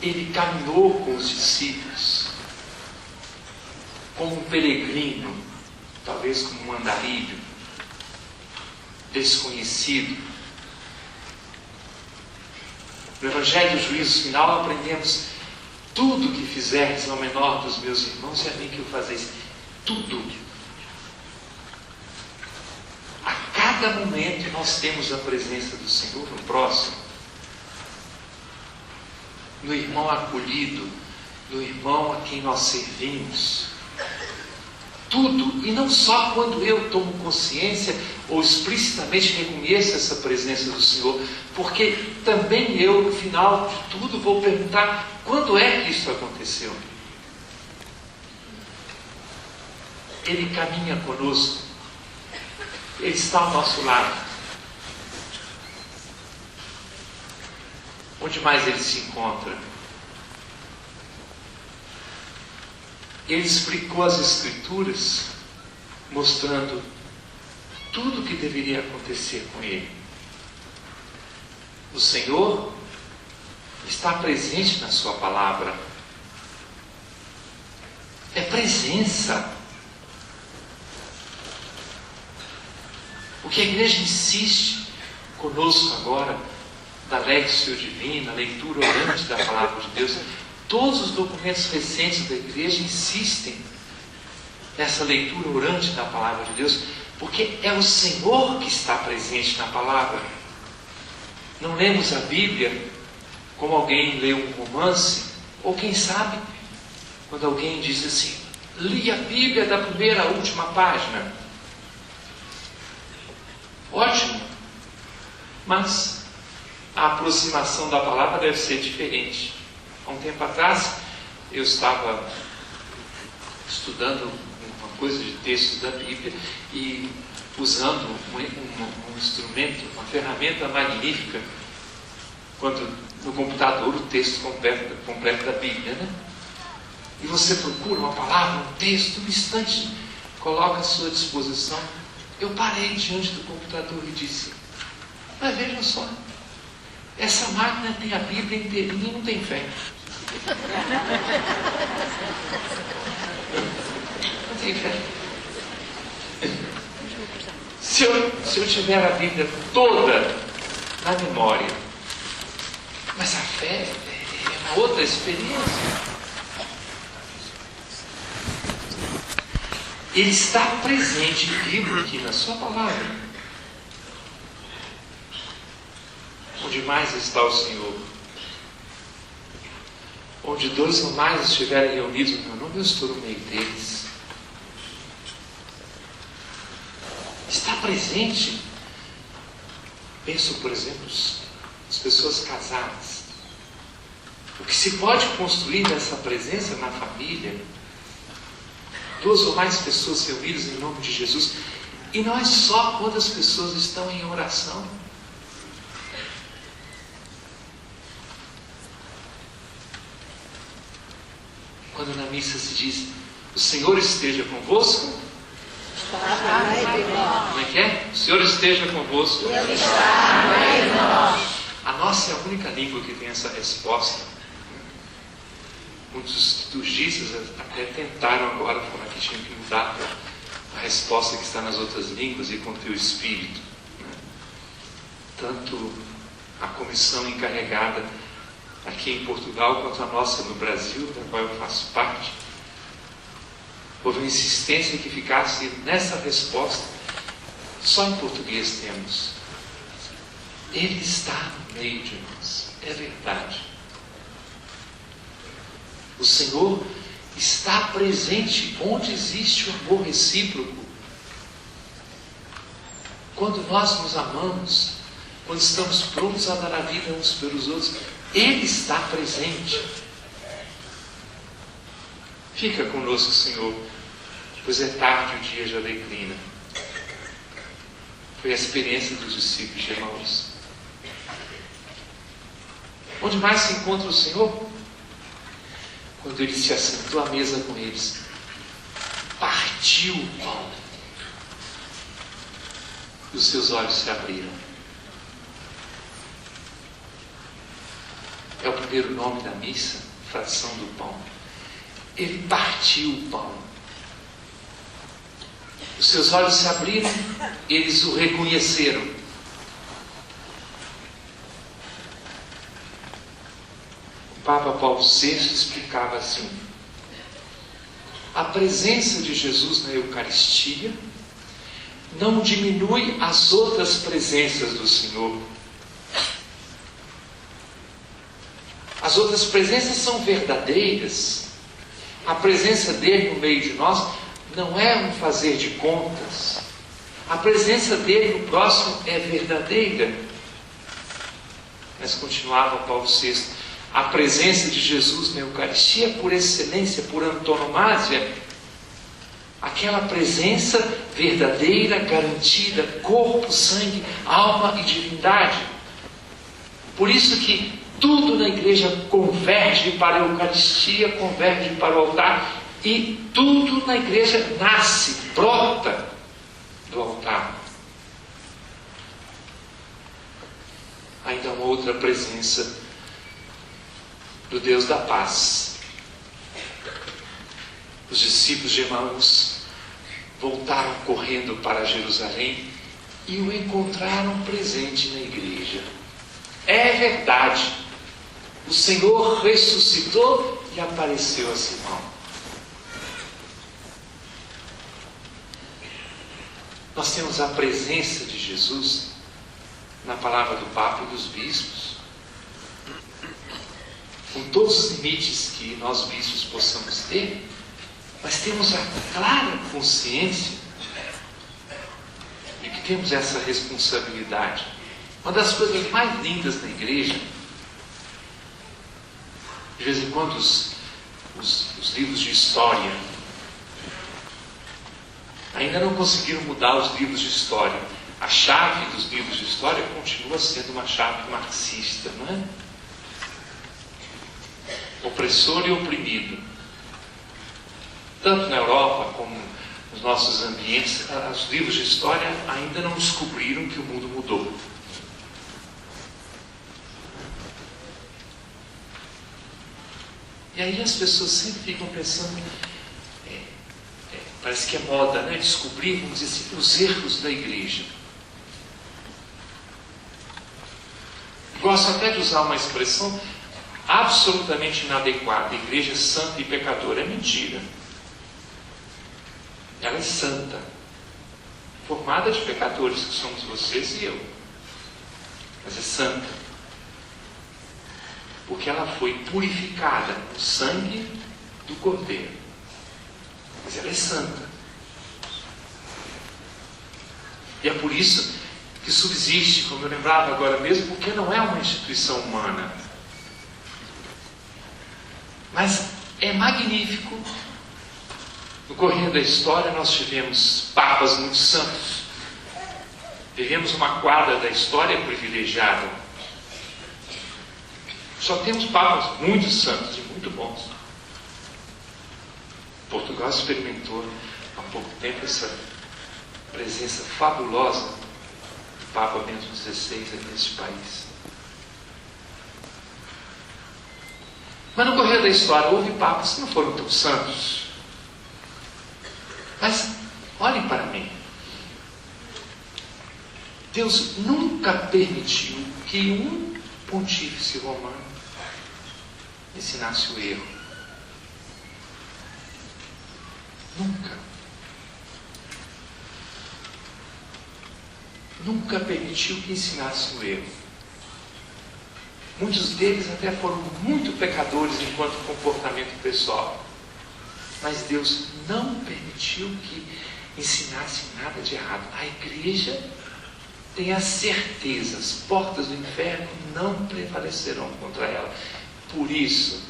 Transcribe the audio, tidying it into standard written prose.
Ele caminhou com os discípulos como um peregrino, talvez como um andarilho, desconhecido. No Evangelho do Juízo Final aprendemos: tudo que fizerdes ao menor dos meus irmãos, é a mim que o fazeis. Tudo. A cada momento nós temos a presença do Senhor no próximo, no irmão acolhido, no irmão a quem nós servimos. Tudo, e não só quando eu tomo consciência ou explicitamente reconheço essa presença do Senhor, porque também eu, no final de tudo, vou perguntar: quando é que isso aconteceu? Ele caminha conosco, Ele está ao nosso lado. Onde mais Ele se encontra? Ele explicou as Escrituras, mostrando tudo o que deveria acontecer com ele. O Senhor está presente na sua palavra. É presença. O que a igreja insiste conosco agora, da Lectio Divina, a leitura orante da palavra de Deus, todos os documentos recentes da igreja insistem nessa leitura orante da palavra de Deus, porque é o Senhor que está presente na palavra. Não lemos a Bíblia como alguém lê um romance, ou quem sabe, quando alguém diz assim: li a Bíblia da primeira à última página. Ótimo, mas a aproximação da palavra deve ser diferente. Há um tempo atrás, eu estava estudando uma coisa de textos da Bíblia e usando um instrumento, uma ferramenta magnífica, quando no computador o texto completo da Bíblia, né? E você procura uma palavra, um texto, no instante coloca à sua disposição. Eu parei diante do computador e disse: mas vejam só, essa máquina tem a Bíblia inteirinha e não tem fé. Não tem fé. Se eu tiver a Bíblia toda na memória, mas a fé é uma outra experiência. Ele está presente, vivo aqui na sua palavra. Onde mais está o Senhor? Onde dois ou mais estiverem reunidos no meu nome, eu estou no meio deles. Está presente. Penso, por exemplo, as pessoas casadas. O que se pode construir dessa presença na família? Duas ou mais pessoas reunidas em nome de Jesus. E não é só quando as pessoas estão em oração. Quando na missa se diz: o Senhor esteja convosco. Como é que é? O Senhor esteja convosco. Ele está no meio de nós. A nossa é a única língua que tem essa resposta. Muitos liturgistas até tentaram agora falar que tinham que mudar a resposta que está nas outras línguas e conter o Espírito. Tanto a comissão encarregada aqui em Portugal quanto a nossa no Brasil, da qual eu faço parte, houve uma insistência que ficasse nessa resposta. Só em português temos: Ele está no meio de nós. É verdade. O Senhor está presente onde existe o amor recíproco. Quando nós nos amamos, quando estamos prontos a dar a vida uns pelos outros, Ele está presente. Fica conosco, Senhor, pois é tarde o dia já declina. Foi a experiência dos discípulos de Emaús. Onde mais se encontra o Senhor? Quando Ele se assentou à mesa com eles, partiu o pão, e os seus olhos se abriram. é o primeiro nome da missa, fração do pão. Ele partiu o pão. Os seus olhos se abriram, eles o reconheceram. O Papa Paulo VI explicava assim: a presença de Jesus na Eucaristia não diminui as outras presenças do Senhor. As outras presenças são verdadeiras. A presença dele no meio de nós não é um fazer de contas. A presença dele no próximo é verdadeira. Mas continuava Paulo VI: a presença de Jesus na Eucaristia, por excelência, por antonomasia, aquela presença verdadeira, garantida, corpo, sangue, alma e divindade. Por isso que tudo na igreja converge para a Eucaristia, converge para o altar, e tudo na igreja nasce, brota do altar. Ainda uma outra presença do Deus da paz. Os discípulos de Emaús voltaram correndo para Jerusalém e o encontraram presente na igreja. É verdade, o Senhor ressuscitou e apareceu a Simão. Nós temos a presença de Jesus na palavra do Papa e dos bispos, com todos os limites que nós bispos possamos ter, mas temos a clara consciência de que temos essa responsabilidade. Uma das coisas mais lindas na igreja, de vez em quando os livros de história ainda não conseguiram mudar os livros de história. A chave dos livros de história continua sendo uma chave marxista, não é? Opressor e oprimido. Tanto na Europa como nos nossos ambientes, os livros de história ainda não descobriram que o mundo mudou. E aí as pessoas sempre ficam pensando, parece que é moda, né? Descobrir, vamos dizer assim, os erros da igreja. Gosto até de usar uma expressão absolutamente inadequada: igreja santa e pecadora. É mentira. Ela é santa, formada de pecadores, que somos vocês e eu, mas é santa, porque ela foi purificada no sangue do Cordeiro. Mas ela é santa. E é por isso que subsiste, como eu lembrava agora mesmo, porque não é uma instituição humana. Mas é magnífico. No correr da história nós tivemos papas muito santos. Vivemos uma quadra da história privilegiada. Só temos papas muito santos e muito bons. Portugal experimentou há pouco tempo essa presença fabulosa do Papa Bento XVI aqui neste país. Mas no correr da história houve papas que não foram tão santos. Mas olhem para mim. Deus nunca permitiu que um pontífice romano ensinasse o erro. Nunca. Nunca permitiu que ensinasse o erro. Muitos deles até foram muito pecadores enquanto comportamento pessoal. Mas Deus não permitiu que ensinasse nada de errado. A igreja tem a certeza, as portas do inferno não prevalecerão contra ela. Por isso,